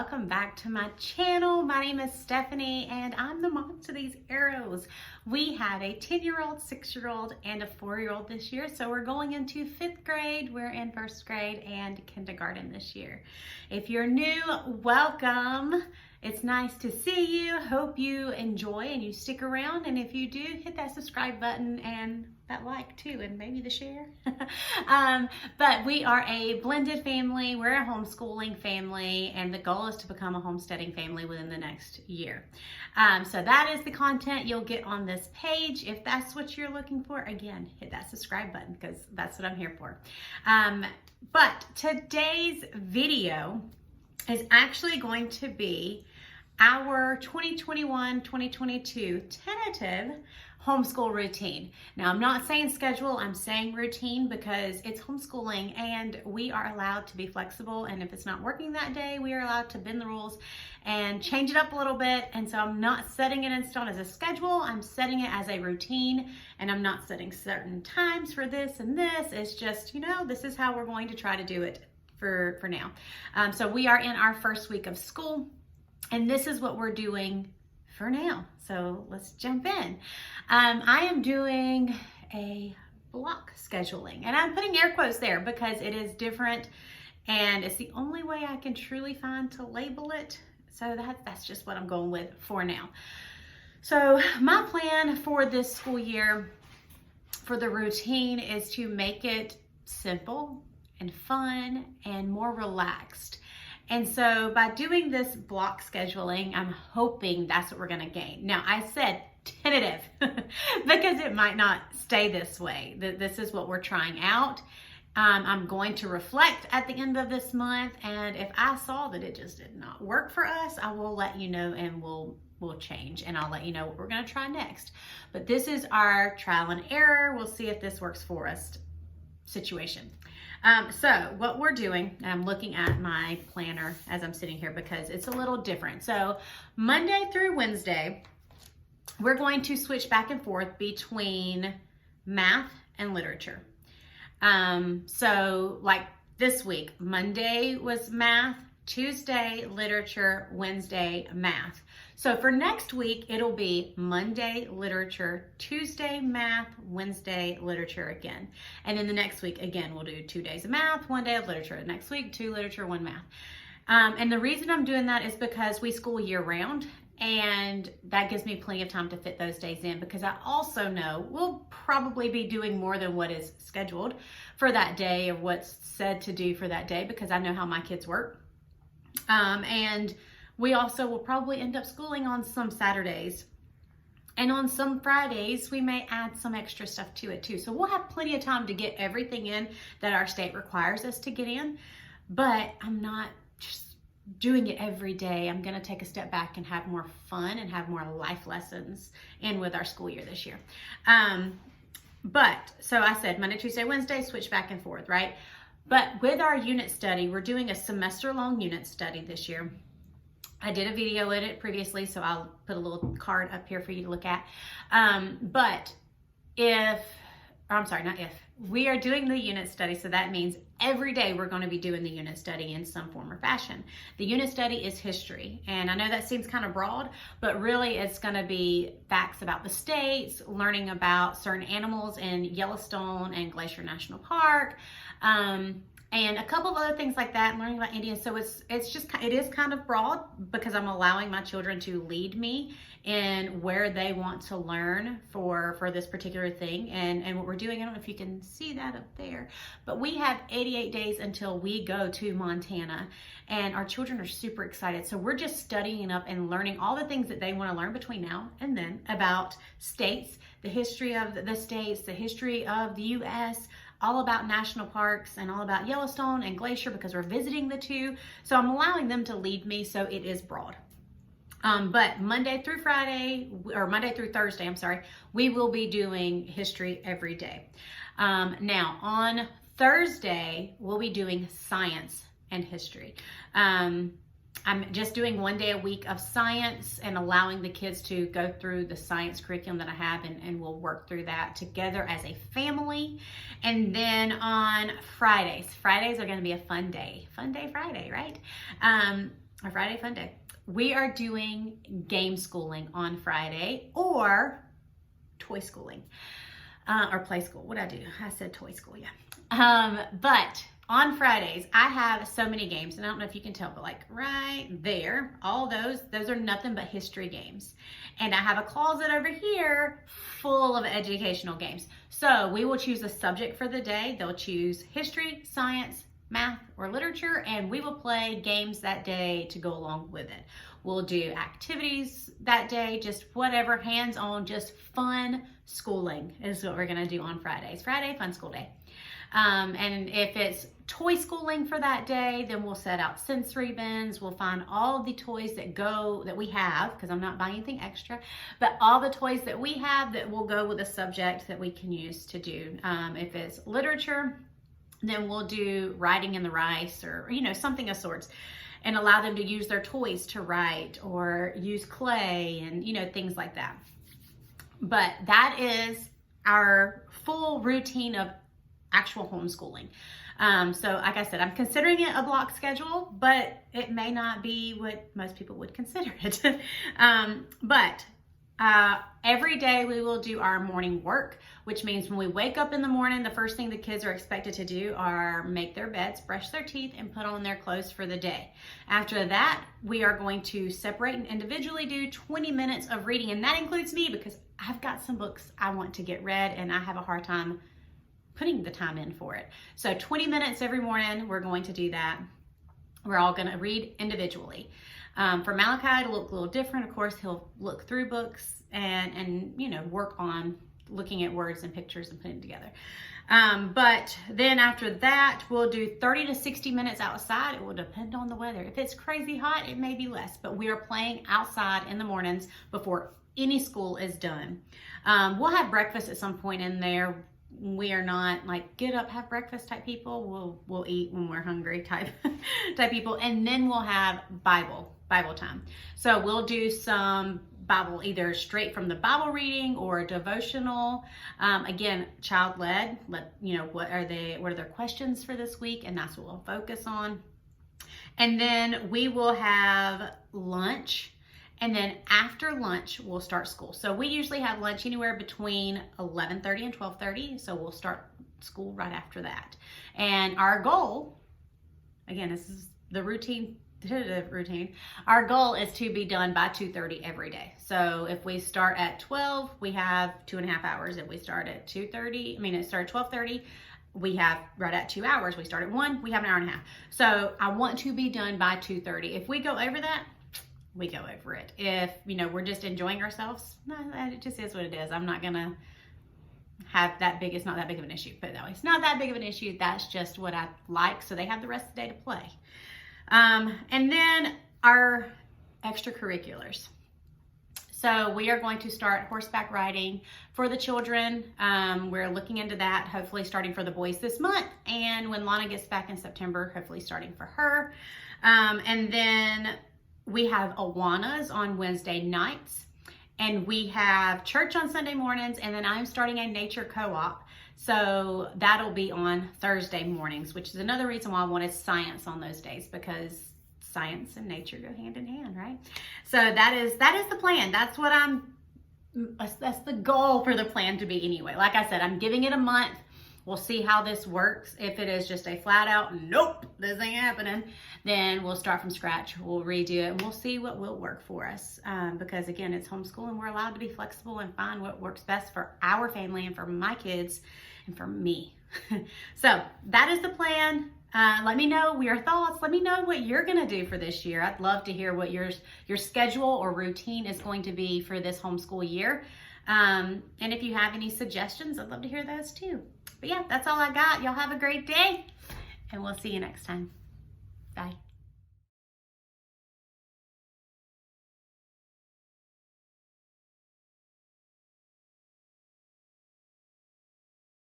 welcome back to my channel. My name is Stephanie and I'm the mom to these arrows. We have a 10-year-old, 6-year-old, and a 4-year-old this year. So we're going into 5th grade, we're in 1st grade and kindergarten this year. If you're new, welcome. It's nice to see you. Hope you enjoy and you stick around. And if you do, hit that subscribe button and that like too, and maybe the share. But we are a blended family. We're a homeschooling family, and the goal is to become a homesteading family within the next year. So that is the content you'll get on this page. If that's what you're looking for, again, hit that subscribe button because that's what I'm here for. But today's video is actually going to be our 2021-2022 tentative homeschool routine. Now, I'm not saying schedule, I'm saying routine because it's homeschooling and we are allowed to be flexible, and if it's not working that day, we are allowed to bend the rules and change it up a little bit. And so I'm not setting it in stone as a schedule, I'm setting it as a routine, and I'm not setting certain times for this and this. It's just, this is how we're going to try to do it for now. So we are in our first week of school, and this is what we're doing for now. So let's jump in. I am doing a block scheduling, and I'm putting air quotes there because it is different and it's the only way I can truly find to label it. So that's just what I'm going with for now. So my plan for this school year for the routine is to make it simple and fun and more relaxed. And so by doing this block scheduling, I'm hoping that's what we're gonna gain. Now, I said tentative because it might not stay this way. This is what we're trying out. I'm going to reflect at the end of this month, and if I saw that it just did not work for us, I will let you know and we'll change, and I'll let you know what we're gonna try next. But this is our trial and error. We'll see if this works for us situation. So what we're doing, and I'm looking at my planner as I'm sitting here because it's a little different. So Monday through Wednesday, we're going to switch back and forth between math and literature. So like this week, Monday was math, Tuesday literature, Wednesday math. So for next week, it'll be Monday literature, Tuesday math, Wednesday literature again. And then the next week, again, we'll do 2 days of math, 1 day of literature. Next week, 2 literature, 1 math. And the reason I'm doing that is because we school year round, and that gives me plenty of time to fit those days in, because I also know we'll probably be doing more than what is scheduled for that day or what's said to do for that day, because I know how my kids work. And we also will probably end up schooling on some Saturdays, and on some Fridays, we may add some extra stuff to it too. So we'll have plenty of time to get everything in that our state requires us to get in, but I'm not just doing it every day. I'm gonna take a step back and have more fun and have more life lessons in with our school year this year. But so I said Monday, Tuesday, Wednesday, switch back and forth, right? But with our unit study, we're doing a semester-long unit study this year. I did a video in it previously, so I'll put a little card up here for you to look at. But we are doing the unit study, so that means every day we're going to be doing the unit study in some form or fashion. The unit study is history, and I know that seems kind of broad, but really it's going to be facts about the states, learning about certain animals in Yellowstone and Glacier National Park, and a couple of other things like that, and learning about Indians. So it is kind of broad because I'm allowing my children to lead me in where they want to learn for this particular thing. And what we're doing, I don't know if you can see that up there, but we have 88 days until we go to Montana, and our children are super excited. So we're just studying up and learning all the things that they want to learn between now and then about states, the history of the states, the history of the U.S., all about national parks and all about Yellowstone and Glacier, because we're visiting the two. So I'm allowing them to lead me, so it is broad. But Monday through Thursday, we will be doing history every day. Now on Thursday, we'll be doing science and history. I'm just doing 1 day a week of science and allowing the kids to go through the science curriculum that I have, and we'll work through that together as a family. And then on Fridays are going to be a fun day Friday, right? A Friday fun day. We are doing game schooling on Friday, or toy schooling, or play school. What'd I do? I said toy school, yeah. But on Fridays, I have so many games, and I don't know if you can tell, but like right there, all those are nothing but history games. And I have a closet over here full of educational games. So we will choose a subject for the day. They'll choose history, science, math, or literature, and we will play games that day to go along with it. We'll do activities that day, just whatever, hands-on, just fun schooling is what we're gonna do on Fridays. Friday, fun school day. And if it's toy schooling for that day, then we'll set out sensory bins. We'll find all the toys that we have, because I'm not buying anything extra, but all the toys that we have that will go with a subject that we can use to do. If it's literature, then we'll do writing in the rice, or something of sorts, and allow them to use their toys to write, or use clay and things like that. But that is our full routine of actual homeschooling. So like I said, I'm considering it a block schedule, but it may not be what most people would consider it. But every day we will do our morning work, which means when we wake up in the morning, the first thing the kids are expected to do are make their beds, brush their teeth, and put on their clothes for the day. After that, we are going to separate and individually do 20 minutes of reading, and that includes me, because I've got some books I want to get read and I have a hard time putting the time in for it. So 20 minutes every morning, we're going to do that. We're all going to read individually. For Malachi, it'll look a little different. Of course, he'll look through books and work on looking at words and pictures and putting it together. But then after that, we'll do 30 to 60 minutes outside. It will depend on the weather. If it's crazy hot, it may be less, but we are playing outside in the mornings before any school is done. We'll have breakfast at some point in there. We are not like get up, have breakfast type people. We'll eat when we're hungry type people. And then we'll have Bible time. So we'll do some Bible, either straight from the Bible reading or a devotional. Again, child-led. What are their questions for this week, and that's what we'll focus on. And then we will have lunch. And then after lunch, we'll start school. So we usually have lunch anywhere between 11:30 and 12:30. So we'll start school right after that. And our goal, again, this is the routine. Our goal is to be done by 2:30 every day. So if we start at 12, we have 2.5 hours. If we start at 12:30, we have right at 2 hours. We start at 1, we have an hour and a half. So I want to be done by 2:30. If we go over that, we go over it. If, we're just enjoying ourselves, no, it just is what it is. I'm not gonna have it's not that big of an issue. Put it that way. It's not that big of an issue. That's just what I like. So they have the rest of the day to play. And then our extracurriculars. So we are going to start horseback riding for the children. We're looking into that, hopefully starting for the boys this month. And when Lana gets back in September, hopefully starting for her. And then we have Awanas on Wednesday nights, and we have church on Sunday mornings, and then I'm starting a nature co-op. So that'll be on Thursday mornings, which is another reason why I wanted science on those days, because science and nature go hand in hand, right? So that is the plan. That's the goal for the plan to be anyway. Like I said, I'm giving it a month. We'll see how this works. If it is just a flat out, nope, this ain't happening, then we'll start from scratch. We'll redo it, and we'll see what will work for us. Because again, it's homeschooling. We're allowed to be flexible and find what works best for our family and for my kids and for me. So that is the plan. Let me know your thoughts. Let me know what you're gonna do for this year. I'd love to hear what your schedule or routine is going to be for this homeschool year. And if you have any suggestions, I'd love to hear those too. But yeah, that's all I got. Y'all have a great day, and we'll see you next time. Bye.